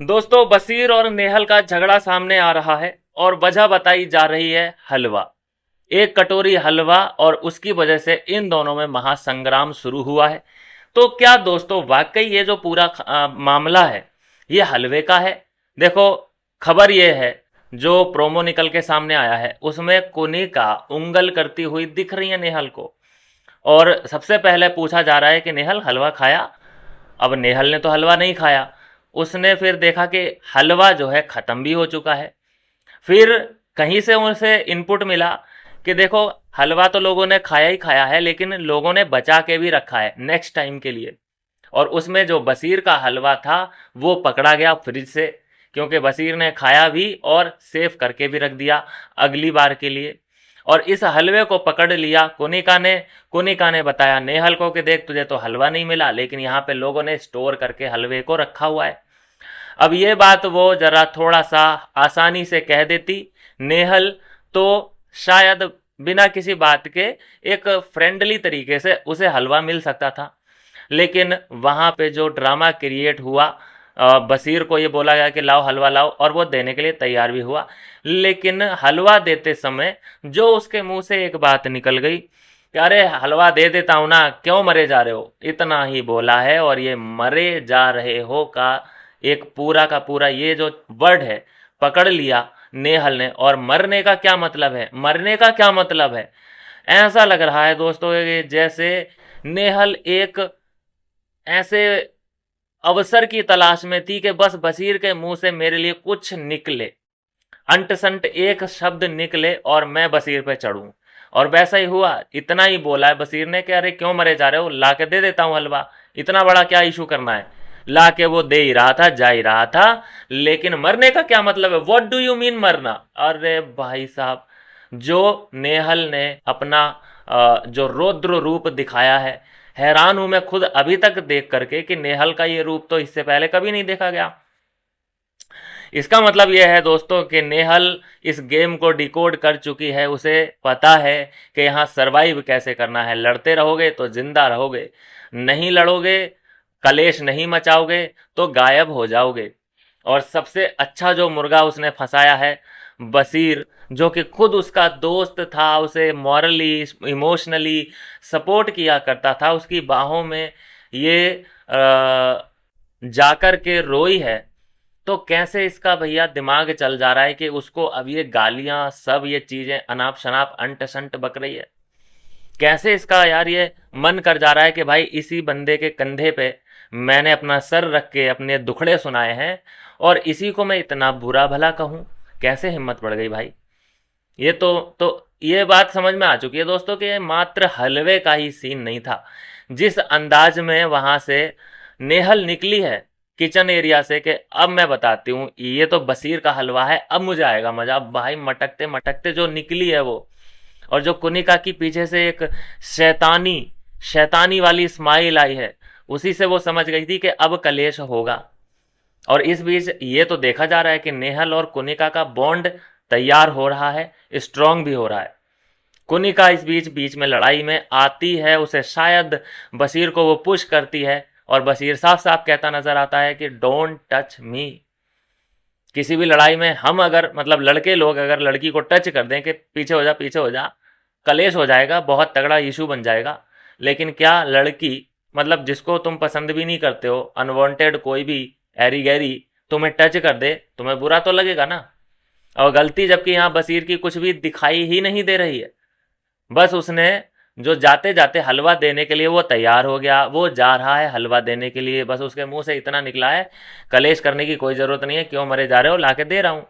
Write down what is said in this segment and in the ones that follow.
दोस्तों, बशीर और नेहल का झगड़ा सामने आ रहा है और वजह बताई जा रही है हलवा। एक कटोरी हलवा और उसकी वजह से इन दोनों में महासंग्राम शुरू हुआ है। तो क्या दोस्तों वाकई ये जो पूरा मामला है ये हलवे का है? देखो, खबर ये है, जो प्रोमो निकल के सामने आया है उसमें कुनिका उंगल करती हुई दिख रही है नेहल को। और सबसे पहले पूछा जा रहा है कि नेहल हलवा खाया? अब नेहल ने तो हलवा नहीं खाया। उसने फिर देखा कि हलवा जो है ख़त्म भी हो चुका है। फिर कहीं से उसे इनपुट मिला कि देखो, हलवा तो लोगों ने खाया ही खाया है, लेकिन लोगों ने बचा के भी रखा है नेक्स्ट टाइम के लिए। और उसमें जो बशीर का हलवा था वो पकड़ा गया फ्रिज से, क्योंकि बशीर ने खाया भी और सेव करके भी रख दिया अगली बार के लिए। और इस हलवे को पकड़ लिया कुनिका ने बताया नेहल को कि देख, तुझे तो हलवा नहीं मिला, लेकिन यहाँ पे लोगों ने स्टोर करके हलवे को रखा हुआ है। अब ये बात वो जरा थोड़ा सा आसानी से कह देती नेहल, तो शायद बिना किसी बात के एक फ्रेंडली तरीके से उसे हलवा मिल सकता था। लेकिन वहाँ पे जो ड्रामा क्रिएट हुआ, बशीर को ये बोला गया कि लाओ हलवा लाओ, और वो देने के लिए तैयार भी हुआ। लेकिन हलवा देते समय जो उसके मुंह से एक बात निकल गई कि अरे हलवा दे देता हूँ ना, क्यों मरे जा रहे हो, इतना ही बोला है। और ये मरे जा रहे हो का एक पूरा का पूरा ये जो वर्ड है पकड़ लिया नेहल ने। और मरने का क्या मतलब है, मरने का क्या मतलब है? ऐसा लग रहा है दोस्तों कि जैसे नेहल एक ऐसे अवसर की तलाश में थी कि बस बशीर के मुंह से मेरे लिए कुछ निकले, अंट संट एक शब्द निकले और मैं बशीर पे चढ़ूं। और वैसा ही हुआ। इतना ही बोला है बशीर ने कि अरे क्यों मरे जा रहे हो, ला के दे देता हूं हलवा, इतना बड़ा क्या इशू करना है। ला के वो दे ही रहा था, जा ही रहा था। लेकिन मरने का क्या मतलब है? व्हाट डू यू मीन मरना? अरे भाई साहब, जो नेहल ने अपना जो रौद्र रूप दिखाया है, हैरान हूं मैं खुद अभी तक देख करके कि नेहल का ये रूप तो इससे पहले कभी नहीं देखा गया। इसका मतलब यह है दोस्तों कि नेहल इस गेम को डिकोड कर चुकी है। उसे पता है कि यहाँ सरवाइव कैसे करना है। लड़ते रहोगे तो जिंदा रहोगे, नहीं लड़ोगे, कलेश नहीं मचाओगे तो गायब हो जाओगे। और सबसे अच्छा जो मुर्गा उसने फंसाया है बशीर, जो कि खुद उसका दोस्त था, उसे मॉरली इमोशनली सपोर्ट किया करता था, उसकी बाहों में ये जाकर के रोई है। तो कैसे इसका भैया दिमाग चल जा रहा है कि उसको अब ये गालियां सब ये चीजें अनाप शनाप अंट संट बक रही है? कैसे इसका यार ये मन कर जा रहा है कि भाई इसी बंदे के कंधे पे मैंने अपना सर रख के अपने दुखड़े सुनाए हैं और इसी को मैं इतना बुरा भला कहूं? कैसे हिम्मत पड़ गई भाई? ये तो ये बात समझ में आ चुकी है दोस्तों कि ये मात्र हलवे का ही सीन नहीं था। जिस अंदाज में वहां से नेहल निकली है किचन एरिया से कि अब मैं बताती हूँ ये तो बशीर का हलवा है, अब मुझे आएगा मजा। अब भाई मटकते मटकते जो निकली है वो, और जो कुनिका की पीछे से एक शैतानी शैतानी वाली स्माइल आई है, उसी से वो समझ गई थी कि अब कलेश होगा। और इस बीच ये तो देखा जा रहा है कि नेहल और कुनिका का बॉन्ड तैयार हो रहा है, स्ट्रांग भी हो रहा है। कुनिका इस बीच बीच में लड़ाई में आती है, उसे शायद बशीर को वो पुश करती है और बशीर साफ साफ कहता नजर आता है कि डोंट टच मी। किसी भी लड़ाई में हम अगर मतलब लड़के लोग अगर लड़की को टच कर दें कि पीछे हो जा पीछे हो जा, कलेश हो जाएगा, बहुत तगड़ा इशू बन जाएगा। लेकिन क्या लड़की मतलब जिसको तुम पसंद भी नहीं करते हो, अनवांटेड कोई भी एरी गैरी तुम्हें टच कर दे, तुम्हें बुरा तो लगेगा ना? और गलती जबकि यहाँ बशीर की कुछ भी दिखाई ही नहीं दे रही है। बस उसने जो जाते जाते हलवा देने के लिए वो तैयार हो गया, वो जा रहा है हलवा देने के लिए, बस उसके मुंह से इतना निकला है कलेश करने की कोई ज़रूरत नहीं है, क्यों मरे जा रहे हो, ला के दे रहा हूँ।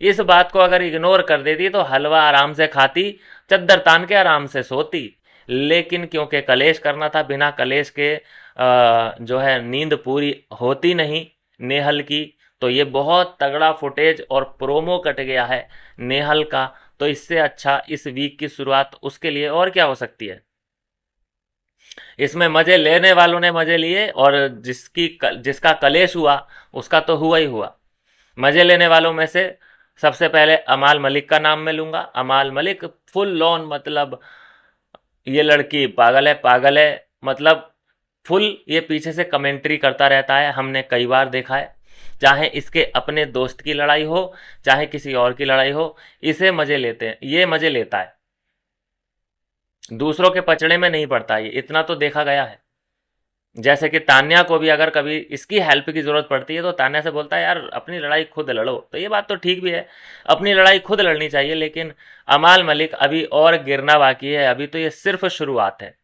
इस बात को अगर इग्नोर कर देती तो हलवा आराम से खाती, चद्दर तान के आराम से सोती। लेकिन क्योंकि कलेश करना था, बिना कलेश के जो है नींद पूरी होती नहीं नेहल की। तो ये बहुत तगड़ा फुटेज और प्रोमो कट गया है नेहल का। तो इससे अच्छा इस वीक की शुरुआत उसके लिए और क्या हो सकती है? इसमें मजे लेने वालों ने मजे लिए और जिसका कलेश हुआ उसका तो हुआ ही हुआ। मजे लेने वालों में से सबसे पहले अमाल मलिक का नाम मैं लूंगा। अमाल मलिक फुल लॉन, मतलब ये लड़की पागल है पागल है, मतलब फुल ये पीछे से कमेंट्री करता रहता है, हमने कई बार देखा है। चाहे इसके अपने दोस्त की लड़ाई हो चाहे किसी और की लड़ाई हो, इसे मजे लेते हैं, ये मजे लेता है, दूसरों के पचड़े में नहीं पड़ता। ये इतना तो देखा गया है। जैसे कि तान्या को भी अगर कभी इसकी हेल्प की जरूरत पड़ती है तो तान्या से बोलता है यार अपनी लड़ाई खुद लड़ो। तो ये बात तो ठीक भी है, अपनी लड़ाई खुद लड़नी चाहिए, लेकिन अमाल मलिक अभी और गिरना बाकी है, अभी तो ये सिर्फ शुरुआत है।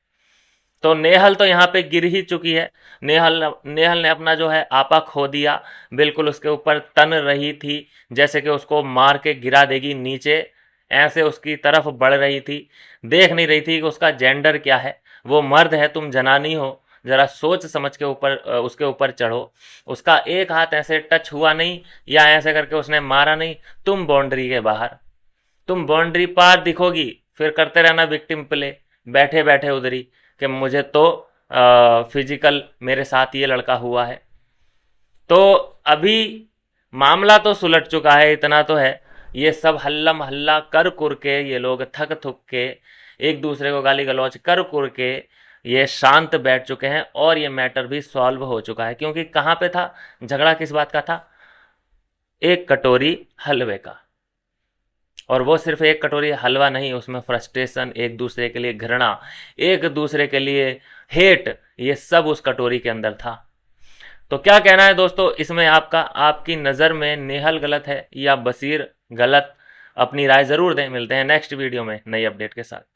तो नेहल तो यहाँ पे गिर ही चुकी है। नेहल ने अपना जो है आपा खो दिया, बिल्कुल उसके ऊपर तन रही थी, जैसे कि उसको मार के गिरा देगी नीचे, ऐसे उसकी तरफ बढ़ रही थी। देख नहीं रही थी कि उसका जेंडर क्या है, वो मर्द है, तुम जनानी हो, जरा सोच समझ के ऊपर उसके ऊपर चढ़ो। उसका एक हाथ ऐसे टच हुआ नहीं या ऐसे करके उसने मारा नहीं, तुम बाउंड्री के बाहर, तुम बाउंड्री पार दिखोगी, फिर करते रहना विक्टिम प्ले बैठे बैठे उधरी कि मुझे तो फिजिकल मेरे साथ ये लड़का हुआ है। तो अभी मामला तो सुलट चुका है, इतना तो है। ये सब हल्ला महल्ला कर कुर के ये लोग थक थुक के एक दूसरे को गाली गलौज कर कुर के ये शांत बैठ चुके हैं और ये मैटर भी सॉल्व हो चुका है। क्योंकि कहाँ पे था झगड़ा, किस बात का था? एक कटोरी हलवे का। और वो सिर्फ एक कटोरी हलवा नहीं, उसमें फ्रस्ट्रेशन, एक दूसरे के लिए घृणा, एक दूसरे के लिए हेट, ये सब उस कटोरी के अंदर था। तो क्या कहना है दोस्तों इसमें आपका? आपकी नज़र में नेहल गलत है या बशीर गलत? अपनी राय ज़रूर दें। मिलते हैं नेक्स्ट वीडियो में नई अपडेट के साथ।